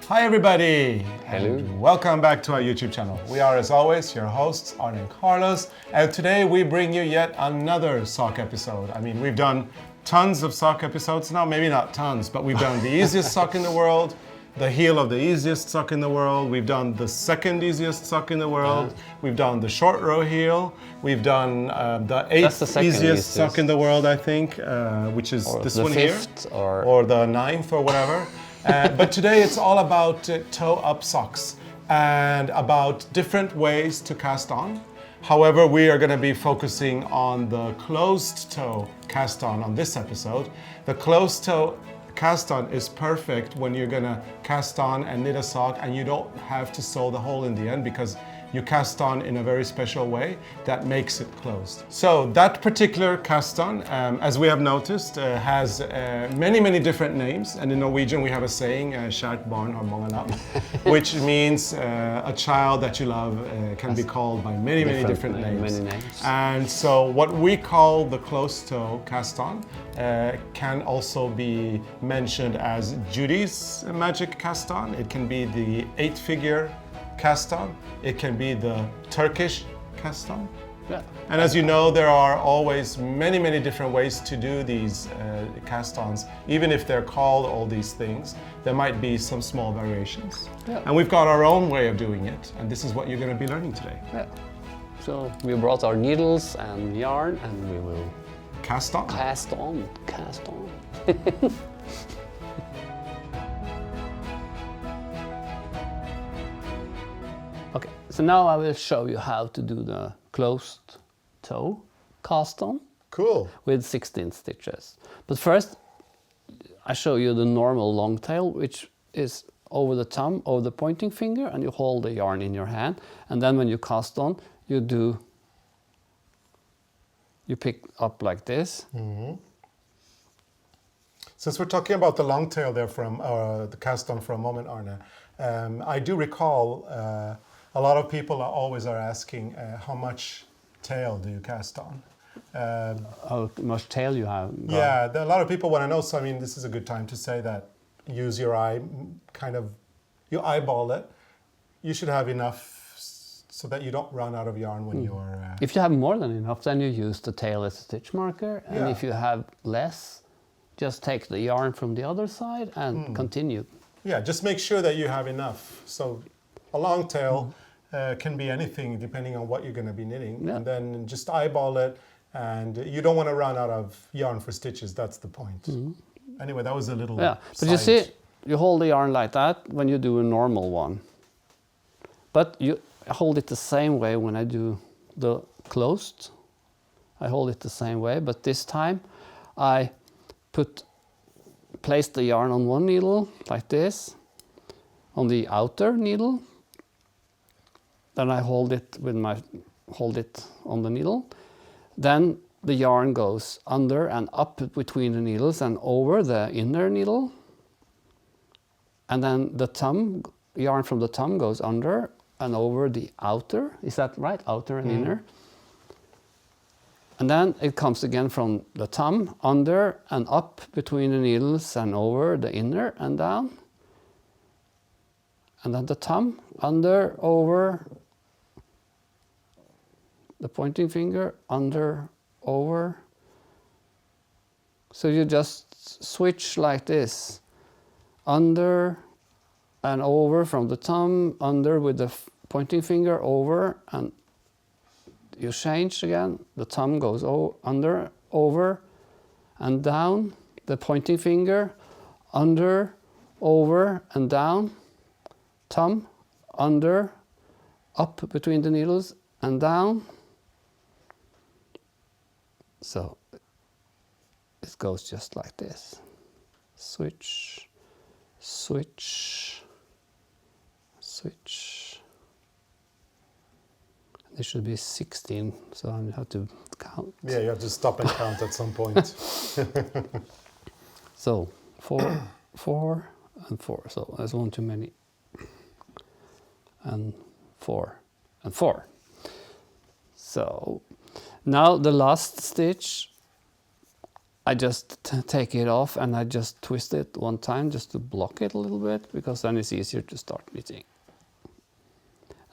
Hi everybody! Hello. And welcome back to our YouTube channel. We are, as always, your hosts, Arne and Carlos, and today we bring you yet another sock episode. I mean, we've done tons of sock episodes now, maybe not tons, but we've done the easiest sock in the world, the heel of the easiest sock in the world, we've done the second easiest sock in the world, we've done the short row heel, we've done the eighth easiest sock in the world, I think, which is Or this the one fifth, here, or the ninth or whatever. But today it's all about toe-up socks and about different ways to cast on. However, we are going to be focusing on the closed toe cast on this episode. The closed toe cast on is perfect when you're going to cast on and knit a sock and you don't have to sew the hole in the end because you cast on in a very special way that makes it closed. So that particular cast on, as we have noticed, has many different names. And in Norwegian we have a saying, "Kjært barn har mange navn," which means a child that you love can be called by many different names. Many names. And so what we call the closed toe cast on can also be mentioned as Judy's magic cast on. It can be the 8-figure cast on. It can be the Turkish cast on. Yeah. And as you know, there are always many different ways to do these cast-ons. Even if they're called all these things, there might be some small variations. Yeah. And we've got our own way of doing it, and this is what you're going to be learning today. Yeah. So we brought our needles and yarn, and we will Cast on. cast on. Okay, so now I will show you how to do the closed toe cast on Cool. with 16 stitches. But first, I show you the normal long tail, which is over the thumb, over the pointing finger, and you hold the yarn in your hand. And then when you cast on, you pick up like this. Since we're talking about the long tail there from the cast on for a moment, Arne, I do recall a lot of people always are asking how much tail do you cast on? How much tail you have? Yeah, a lot of people want to know, so I mean, this is a good time to say that use your eye, you eyeball it. You should have enough so that you don't run out of yarn when you're... If you have more than enough, then you use the tail as a stitch marker. And Yeah. if you have less, just take the yarn from the other side and continue. Yeah, just make sure that you have enough. So a long tail can be anything depending on what you're going to be knitting. Yeah. And then just eyeball it, and you don't want to run out of yarn for stitches. That's the point. Anyway, that was a little Yeah, but you see, you hold the yarn like that when you do a normal one. But you hold it the same way when I do the closed. I hold it the same way, but this time I place the yarn on one needle like this, on the outer needle. Then I hold it on the needle. Then the yarn goes under and up between the needles and over the inner needle. And then the yarn from the thumb goes under and over the outer. Is that right? Outer and inner. And then it comes again from the thumb under and up between the needles and over the inner and down. And then the thumb under, over, the pointing finger under, over. So you just switch like this. Under and over from the thumb, under with the pointing finger, over, and you change again. The thumb goes under, over, and down. The pointing finger, under, over, and down. Thumb, under, up between the needles, and down. So it goes just like this. Switch, switch, switch. There should be 16, so I have to count. Yeah, you have to stop and count at some point. So 4, 4, and 4. So there's one too many. And 4, and 4. So now the last stitch I just take it off and I just twist it one time just to block it a little bit, because then it's easier to start knitting.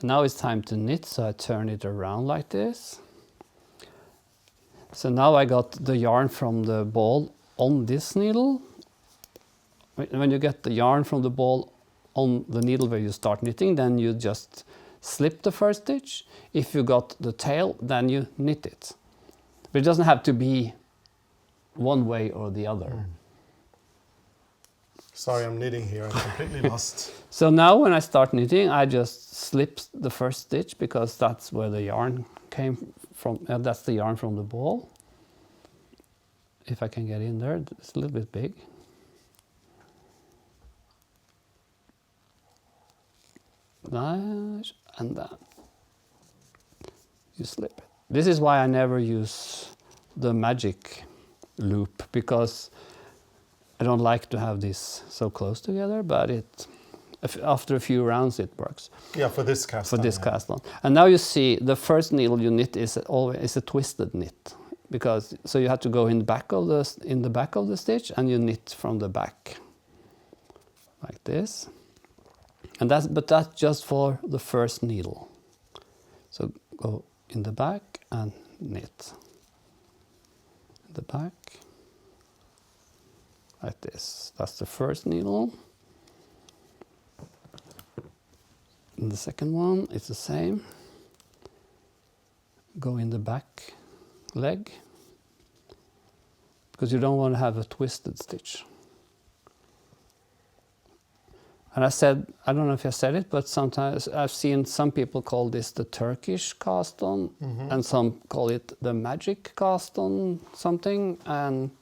And now it's time to knit, so I turn it around like this. So now I got the yarn from the ball on this needle. When you get the yarn from the ball on the needle where you start knitting, then you just slip the first stitch. If you got the tail, then you knit it. But it doesn't have to be one way or the other. Sorry, I'm knitting here. I'm completely lost. So now when I start knitting, I just slip the first stitch because that's where the yarn came from. That's the yarn from the ball. If I can get in there, it's a little bit big. Nice, and then you slip it. This is why I never use the magic loop, because I don't like to have this so close together, but after a few rounds it works. Yeah, for this cast For on, this yeah. cast on. And now you see the first needle you knit is always a twisted knit, because so you have to go in the back of the stitch and you knit from the back like this. And that's just for the first needle. So go in the back and knit. In the back, like this. That's the first needle. In the second one, it's the same. Go in the back leg, because you don't want to have a twisted stitch. And I don't know if I said it, but sometimes I've seen some people call this the Turkish cast on, and some call it the magic cast on something, and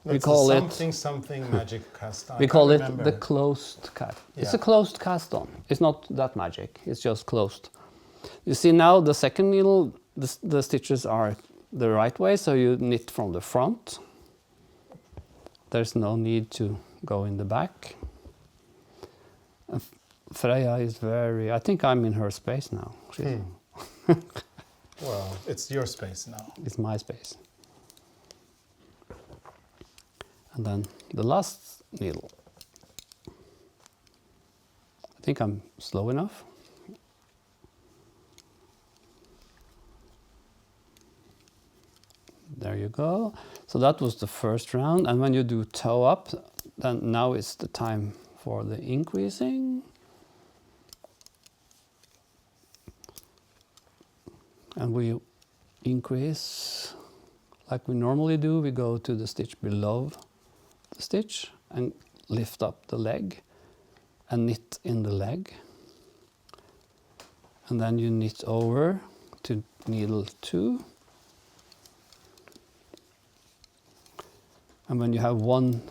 we call it something magic cast on. we call it the closed cast. It's a Yeah. closed cast on. It's not that magic. It's just closed. You see now the second needle, the stitches are the right way, so you knit from the front. There's no need to go in the back. Freya is I think I'm in her space now. Well, it's your space now. It's my space. And then the last needle. I think I'm slow enough. There you go. So that was the first round. And when you do toe up, then now is the time for the increasing. And we increase like we normally do. We go to the stitch below the stitch and lift up the leg and knit in the leg. And then you knit over to needle 2. And when you have one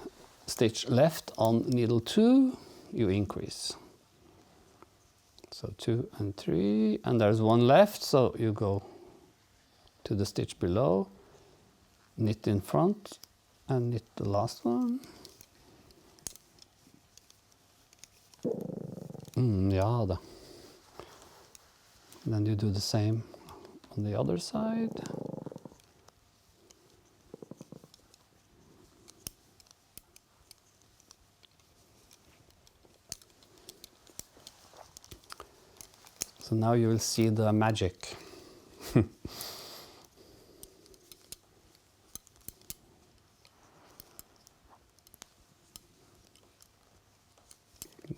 stitch left on needle 2, you increase. So 2 and 3, and there's one left, so you go to the stitch below, knit in front, and knit the last one. Ja da. Then you do the same on the other side. So now you will see the magic.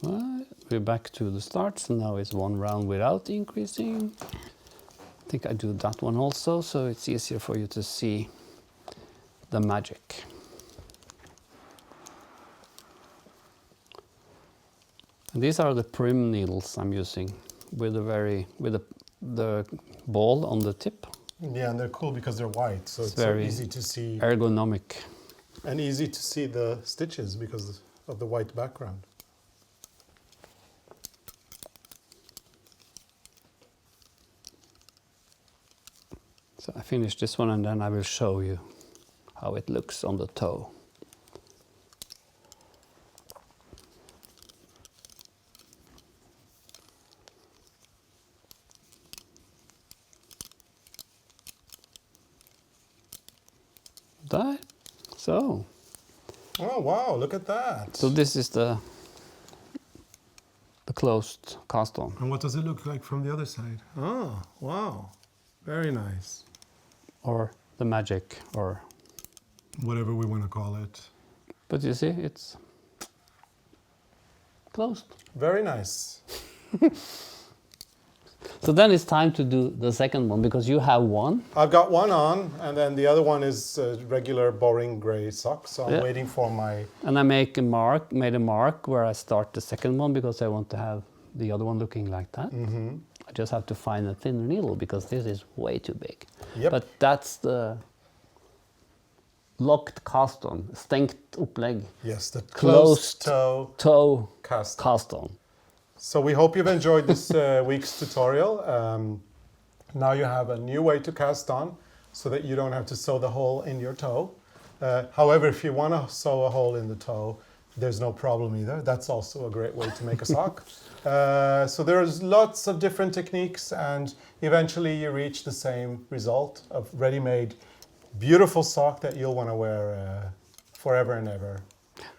Well, we're back to the start, so now it's one round without increasing. I think I do that one also, so it's easier for you to see the magic. And these are the prim needles I'm using, with the ball on the tip. Yeah, and they're cool because they're white, so it's so very easy to see. Ergonomic. And easy to see the stitches because of the white background. So I finish this one and then I will show you how it looks on the toe. There. So, Oh wow, look at that. so this is the closed cast on, And what does it look like from the other side? Oh, wow. Very nice. or the magic, or, Whatever we want to call it. but you see, it's closed. Very nice. So then it's time to do the second one, because you have one. I've got one on, and then the other one is regular boring gray socks. So I'm Yeah. waiting for my... And I made a mark where I start the second one, because I want to have the other one looking like that. I just have to find a thinner needle, because this is way too big. Yep. But that's the locked cast on, stengt opplegg, Yes, the Closed closed toe toe cast. cast on. So we hope you've enjoyed this week's tutorial. Now you have a new way to cast on so that you don't have to sew the hole in your toe. However, if you want to sew a hole in the toe, there's no problem either. That's also a great way to make a sock. So there's lots of different techniques, and eventually you reach the same result of ready-made, beautiful sock that you'll want to wear forever and ever.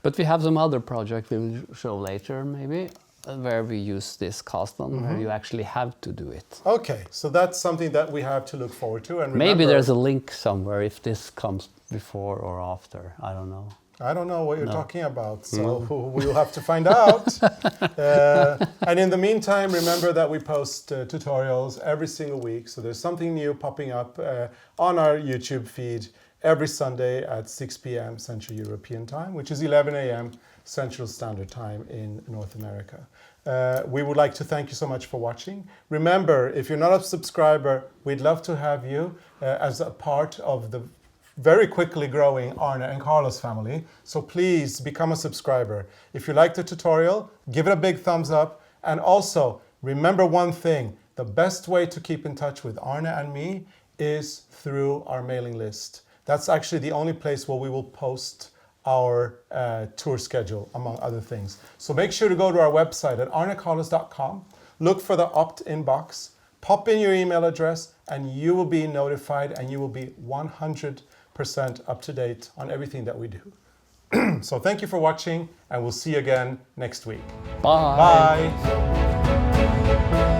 But we have some other project we'll show later, maybe, where we use this cast on, where you actually have to do it. Okay, so that's something that we have to look forward to. And Maybe remember, there's a link somewhere if this comes before or after. I don't know. I don't know what you're No. talking about, so we'll have to find out. And in the meantime, remember that we post tutorials every single week. So there's something new popping up on our YouTube feed every Sunday at 6 p.m. Central European Time, which is 11 a.m. Central Standard Time in North America. We would like to thank you so much for watching. Remember, if you're not a subscriber, we'd love to have you as a part of the very quickly growing Arne and Carlos family. So please become a subscriber. If you like the tutorial, give it a big thumbs up. And also remember one thing, the best way to keep in touch with Arne and me is through our mailing list. That's actually the only place where we will post our tour schedule, among other things. So make sure to go to our website at arnecarlos.com, look for the opt-in box, pop in your email address, and you will be notified, and you will be 100% up to date on everything that we do. So thank you for watching, and we'll see you again next week. Bye. Bye.